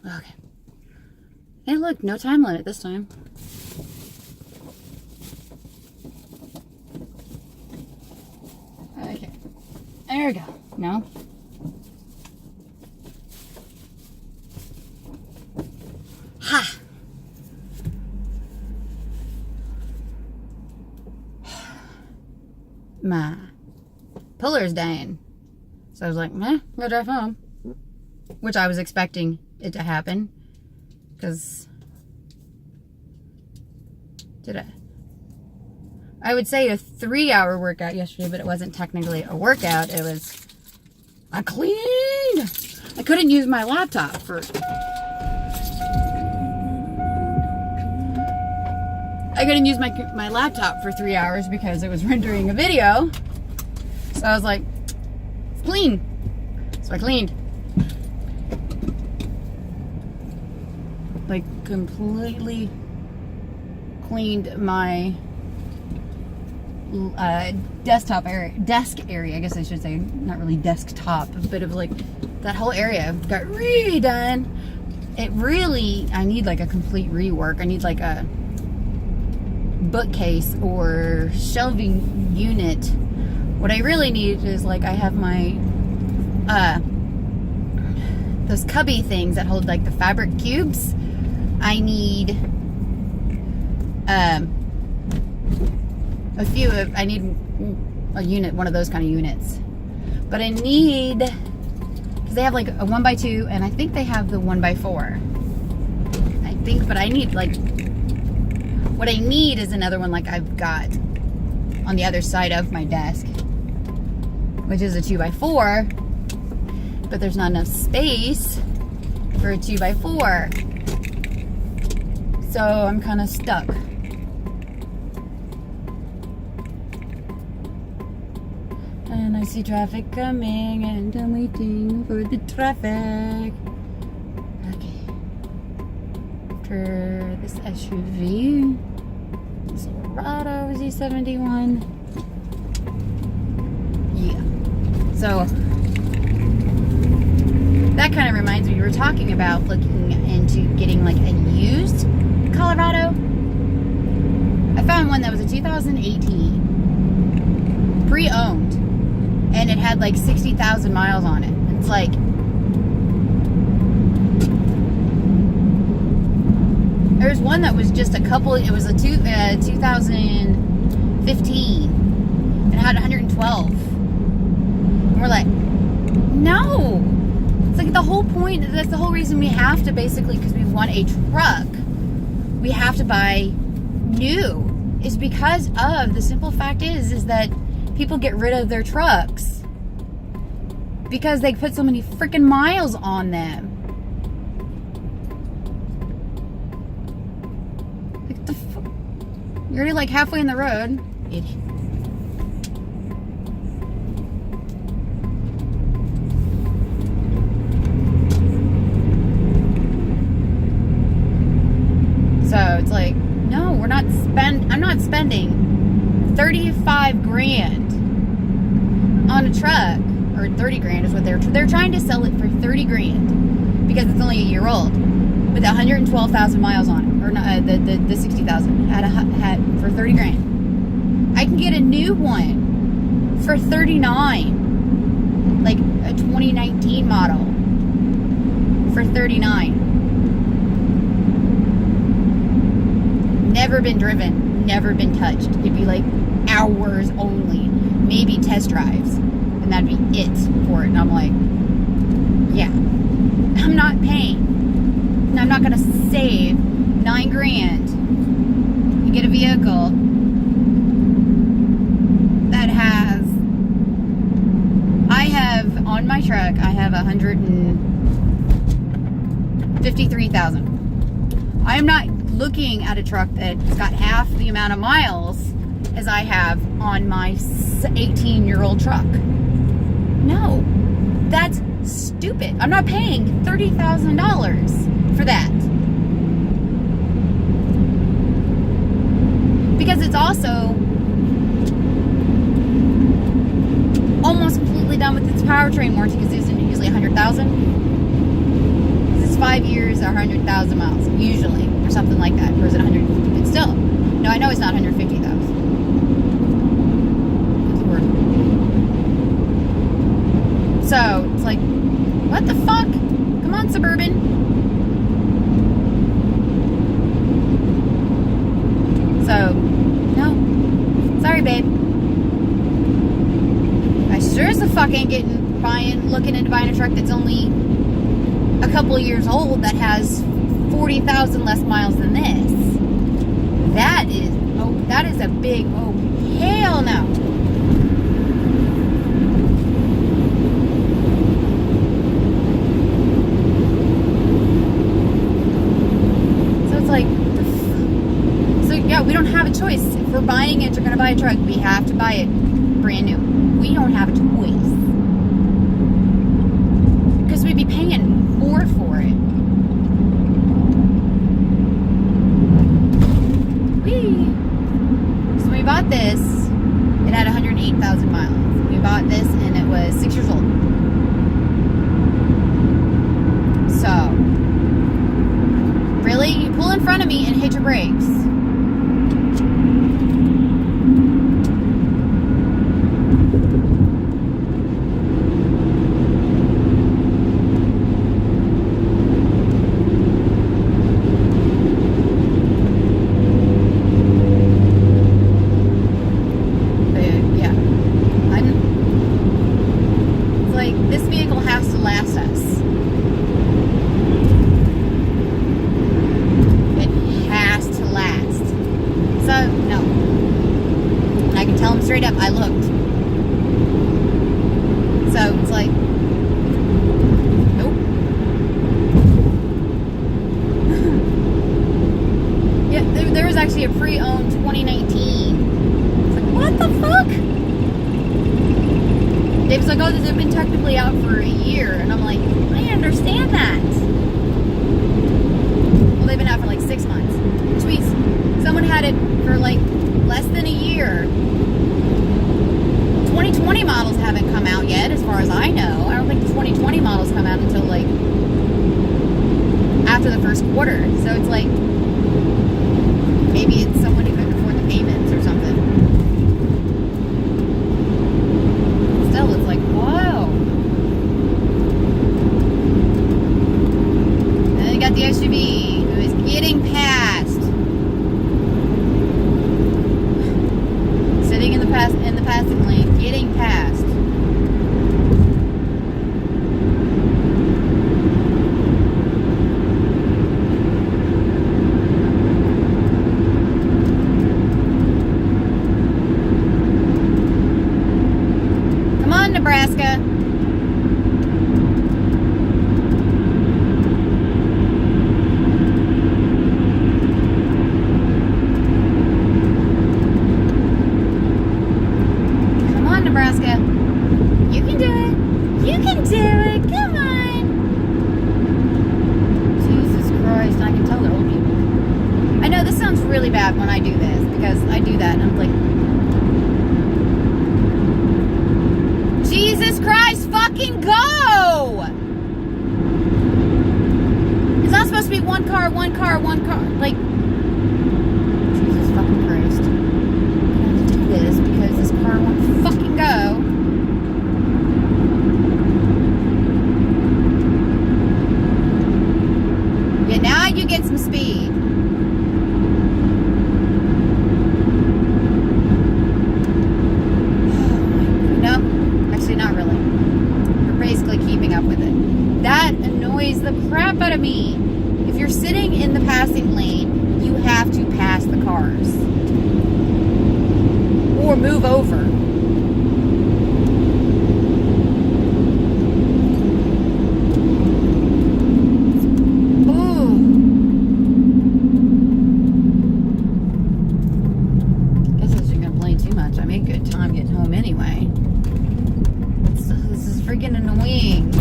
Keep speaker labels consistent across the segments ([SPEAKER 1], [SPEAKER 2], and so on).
[SPEAKER 1] Okay. Hey, look, no time limit this time. Okay. There we go. No. Ha! My puller's dying. So I was like, I'm gonna drive home. Which I was expecting it to happen. Because... I would say a 3-hour workout yesterday, but it wasn't technically a workout. It was... I cleaned! I couldn't use my laptop for... I couldn't use my laptop for 3 hours because it was rendering a video. So I was like, it's clean. So I cleaned. Like, completely cleaned my desk area, I guess I should say. Not really desktop, a bit of like that whole area got redone. It really, I need like a complete rework. I need like a bookcase or shelving unit. What I really need is like, I have my those cubby things that hold like the fabric cubes. I need I need a unit, one of those kind of units. But I need, because they have like a 1x2 and I think they have the 1x4. I think, but I need like, what I need is another one like I've got on the other side of my desk, which is a 2x4, but there's not enough space for a 2x4. So I'm kind of stuck. And I see traffic coming and I'm waiting for the traffic. Okay. For this SUV, Silverado Z71. Yeah. So that kind of reminds me, we were talking about looking into getting like a used Colorado. I found one that was a 2018 pre-owned and it had like 60,000 miles on it. It's like, there's one that was just a couple, it was a 2015. It had 112. And we're like, no. It's like the whole point, that's the whole reason we have to basically, because we want a truck, we have to buy new. Is because of, the simple fact is that people get rid of their trucks because they put so many freaking miles on them. What the fuck? You're already like halfway in the road. Idiot. So it's like, no, I'm not spending 35 grand on a truck, or 30 grand is what they're trying to sell it for 30 grand because it's only a year old with 112,000 miles on it, or not, the 60,000 had for 30 grand. I can get a new one for 39, like a 2019 model for 39. Never been driven, never been touched. It'd be like hours only, maybe test drives, and that'd be it for it. And I'm like, yeah, I'm not paying. I'm not gonna save 9 grand and get a vehicle that has, I have on my truck, I have 153,000. I am not looking at a truck that's got half the amount of miles as I have on my 18-year-old truck. No, that's stupid. I'm not paying $30,000 for that. Because it's also almost completely done with its powertrain warranty, because it's usually $100,000. It's 5 years or 100,000 miles, usually, or something like that. Or is it 150? But still. No, I know it's not 150,000. So, it's like, what the fuck? Come on, Suburban. So, no. Sorry, babe. I sure as the fuck ain't looking into buying a truck that's only a couple of years old that has 40,000 less miles than this. That is a big, oh, hell no. Yeah, we don't have a choice. If we're buying it, you're going to buy a truck, we have to buy it brand new. We don't have a choice. Because we'd be paying more for it. Whee! So we bought this, it had 108,000 miles. We bought this and it was 6 years old. So, really? You pull in front of me and hit your brakes. This vehicle has to last us. It has to last. So, no. And I can tell him straight up, I looked. So, it's like, nope. Yeah, there was actually a pre-owned 2019. It's like, what the fuck? Dave's like, oh, this has been technically out for a year. And I'm like, I understand that. Well, they've been out for like 6 months. Which means someone had it for like less than a year. 2020 models haven't come out yet, as far as I know. I don't think the 2020 models come out until like after the first quarter. So it's like, maybe it's someone who couldn't afford the payments or something. Still, it's like, whoa. And then you got the SUV who is getting past. Sitting in the passing lane, getting past. Nebraska. Come on, Nebraska. You can do it. You can do it. Come on. Jesus Christ. I can tell they're old people. I know this sounds really bad when I do this, because I do that and I'm like, Jesus Christ, fucking go! It's not supposed to be one car. Like, Jesus fucking Christ. I'm gonna have to do this because this car won't fucking go. Yeah, now you get some speed. Not really. You're basically keeping up with it. That annoys the crap out of me. If you're sitting in the passing lane, you have to pass the cars. Or move over. Ooh. Guess I wasn't gonna complain too much. I made good time getting home anyway. This is freaking annoying.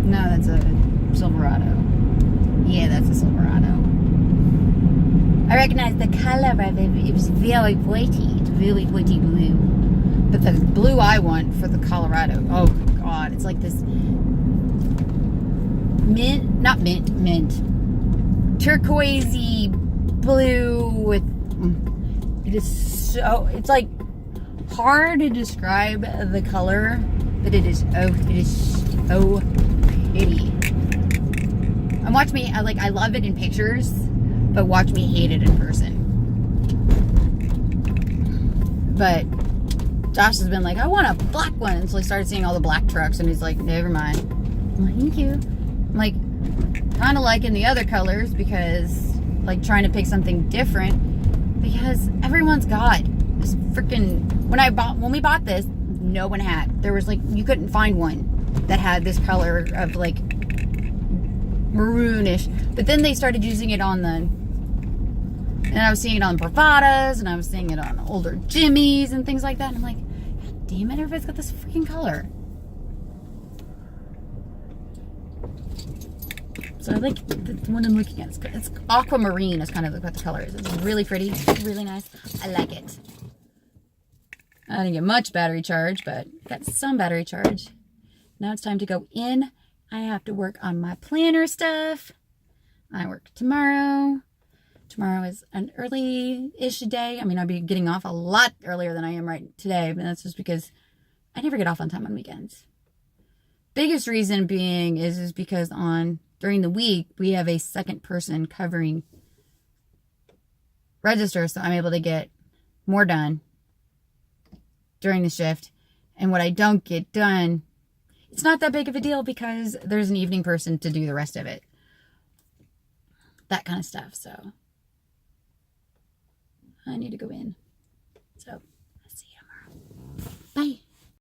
[SPEAKER 1] No, that's a Silverado. Yeah, that's a Silverado. I recognize the color of it. It was very pretty. It's very pretty blue. But the blue I want for the Colorado, oh God, it's like this mint, turquoisey blue with, it is so, it's like hard to describe the color, but it is so pretty. And watch me, I love it in pictures, but watch me hate it in person. But Josh has been like, I want a black one. And so he started seeing all the black trucks, and he's like, never mind. I'm like, thank you. I'm like, kind of liking the other colors because, like, trying to pick something different because everyone's got this freaking. When we bought this, no one had. There was like, you couldn't find one that had this color of like maroonish. But then they started using it on the. And I was seeing it on Bravadas, and I was seeing it on older Jimmys and things like that. And I'm like, God damn it, everybody's got this freaking color. So I like the one I'm looking at. It's aquamarine is kind of what the color is. It's really pretty, really nice. I like it. I didn't get much battery charge, but got some battery charge. Now it's time to go in. I have to work on my planner stuff. I work tomorrow. Tomorrow is an early-ish day. I mean, I'll be getting off a lot earlier than I am right today, but that's just because I never get off on time on weekends. Biggest reason being is because during the week, we have a second person covering register, so I'm able to get more done during the shift. And what I don't get done, it's not that big of a deal because there's an evening person to do the rest of it. That kind of stuff, so I need to go in. So